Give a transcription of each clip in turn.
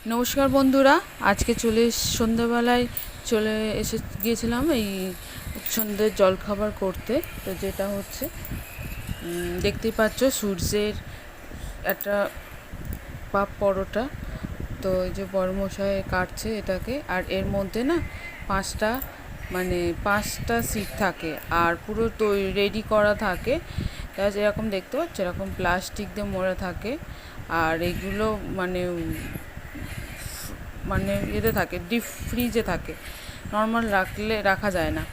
নমস্কার বন্ধুরা, আজকে সন্ধ্যাবেলায় চলে এসে গিয়েছিলাম এই সন্ধ্যের জলখাবার করতে। তো যেটা হচ্ছে দেখতেই পাচ্ছ সূর্যের একটা পাপ পরোটা। তো এই যে বড়মশাই কাটছে এটাকে, আর এর মধ্যে না পাঁচটা সিট থাকে আর পুরো রেডি করা থাকে। যেরকম দেখতে পাচ্ছ এরকম প্লাস্টিক দিয়ে মোড়া থাকে, আর এগুলো মানে এতে থাকে, ডিপ ফ্রিজে থাকে, নর্মাল রাখা যায় না।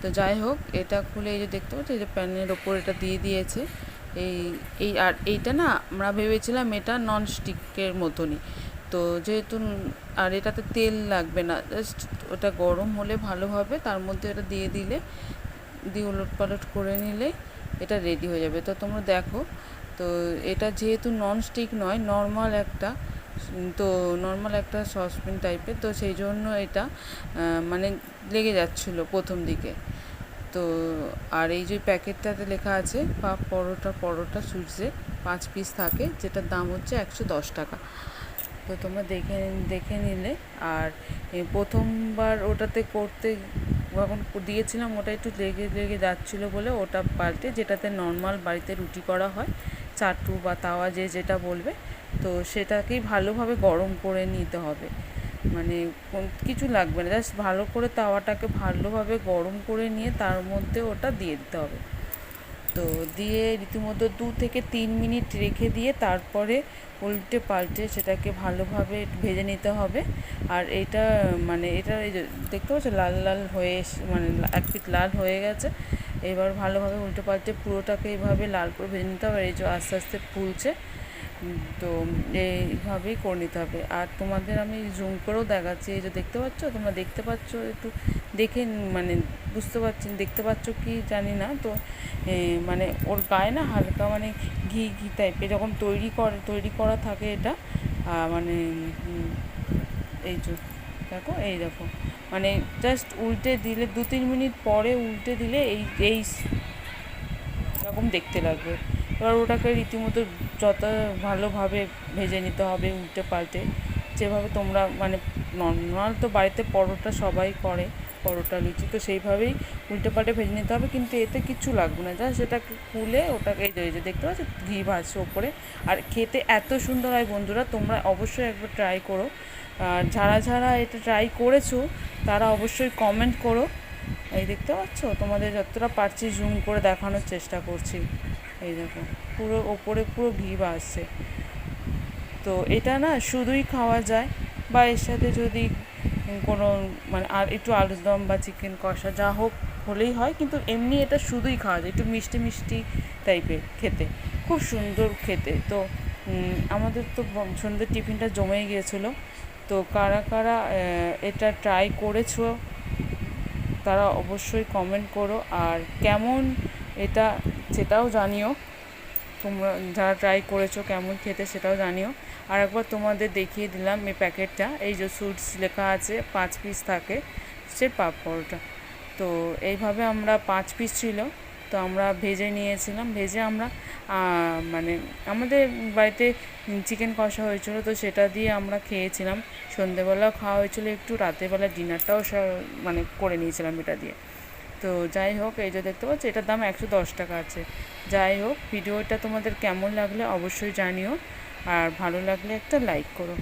তো যাই হোক, এটা খুলে এই যে দেখতে পাচ্ছি, এই যে প্যানের ওপর এটা দিয়ে দিয়েছে। এই এই আর এইটা না আমরা ভেবেছিলাম এটা নন স্টিকের মতনই। তো যেহেতু আর এটাতে তেল লাগবে না, জাস্ট ওটা গরম হলে ভালোভাবে তার মধ্যে এটা দিয়ে উলট পালট করে নিলে এটা রেডি হয়ে যাবে। তো তোমরা দেখো, তো এটা যেহেতু নন স্টিক নয়, নর্মাল একটা সসপ্যান টাইপের, তো সেই জন্য এটা লেগে যাচ্ছিলো প্রথম দিকে। তো আর এই যে প্যাকেটটাতে লেখা আছে পরোটা সূর্যে 5 পিস থাকে, যেটার দাম হচ্ছে 110 টাকা। তো তোমরা দেখে নিলে। আর প্রথমবার ওটাতে করতে যখন দিয়েছিলাম, ওটা একটু লেগে যাচ্ছিলো বলে ওটা পাল্টে, যেটাতে নর্মাল বাড়িতে রুটি করা হয়, চাটু বা তাওয়া যেটা বলবে, তো সেটাকেই ভালোভাবে গরম করে নিতে হবে। কিছু লাগবে না, জাস্ট ভালো করে তাওয়াটাকে ভালোভাবে গরম করে নিয়ে তার মধ্যে ওটা দিয়ে দিতে হবে। তো দিয়ে রীতিমতো 2 থেকে 3 মিনিট রেখে দিয়ে তারপরে উল্টে পাল্টে সেটাকে ভালোভাবে ভেজে নিতে হবে। আর এটা এটা এই যে দেখতে পাচ্ছ লাল লাল হয়ে এক পিঠ লাল হয়ে গেছে। এবার ভালোভাবে উল্টে পাল্টে পুরোটাকে এইভাবে লাল করে ভেজে নিতে হবে। এই যে আস্তে আস্তে ফুলছে, তো এইভাবেই করে নিতে হবে। আর তোমাদের আমি জুম করেও দেখাচ্ছি, এই যে দেখতে পাচ্ছ, তোমরা দেখতে পাচ্ছ, একটু দেখে দেখতে পাচ্ছ কি জানি না। তো ওর গায়ে না হালকা ঘি টাইপের যখন তৈরি করা থাকে এটা, এই যে দেখো, এই দেখো, জাস্ট উল্টে দিলে 2-3 মিনিট পরে উল্টে দিলে এই এরকম দেখতে লাগবে। এবার ওটাকে রীতিমতো যত ভালোভাবে ভেজে নিতে হবে উল্টে পাল্টে, যেভাবে তোমরা নর্মাল তো বাড়িতে পরোটা সবাই করে, পরোটা লুচি, তো সেইভাবেই উল্টে পাল্টে ভেজে নিতে হবে। কিন্তু এতে কিচ্ছু লাগবে না, জাস্ট সেটাকে খুলে ওটাকে এই যে দেখতে পাচ্ছ ঘি ভাজছে ওপরে। আর খেতে এত সুন্দর হয় বন্ধুরা, তোমরা অবশ্যই একবার ট্রাই করো। আর যারা এটা ট্রাই করেছো তারা অবশ্যই কমেন্ট করো। এই দেখতে পাচ্ছ, তোমাদের যতটা পারছি জুম করে দেখানোর চেষ্টা করছি। এই দেখো, পুরো ওপরে পুরো ঘি ভাসছে। তো এটা না শুধুই খাওয়া যায়, বা এর সাথে যদি কোনো আর একটু আলুর দম বা চিকেন কষা যা হোক হলেই হয়, কিন্তু এমনি এটা শুধুই খাওয়া যায়, একটু মিষ্টি মিষ্টি টাইপের খেতে, খুব সুন্দর খেতে। তো আমাদের তো সন্ধ্যের টিফিনটা জমেই গিয়েছিলো। তো কারা কারা এটা ট্রাই করেছো তারা অবশ্যই কমেন্ট করো, আর কেমন এটা সেটাও জানিও। তোমরা যারা ট্রাই করেছো কেমন খেতে সেটাও জানিও। আর একবার তোমাদের দেখিয়ে দিলাম এই প্যাকেটটা, এই যে সুইটস লেখা আছে, 5 পিস থাকে সে পাঁপড়টা। তো এইভাবে আমরা 5 পিস ছিল, তো আমরা ভেজে নিয়েছিলাম। ভেজে আমরা আমাদের বাড়িতে চিকেন কষা হয়েছিল, তো সেটা দিয়ে আমরা খেয়েছিলাম। সন্ধেবেলাও খাওয়া হয়েছিল একটু, রাতেরবেলা ডিনারটাও করে নিয়েছিলাম এটা দিয়ে। তো যাই হোক, এই যে দেখতে পাচ্ছি এটার দাম 110 টাকা আছে। যাই হোক, ভিডিওটা তোমাদের কেমন লাগলে অবশ্যই জানিও, আর ভালো লাগলে একটা লাইক করো।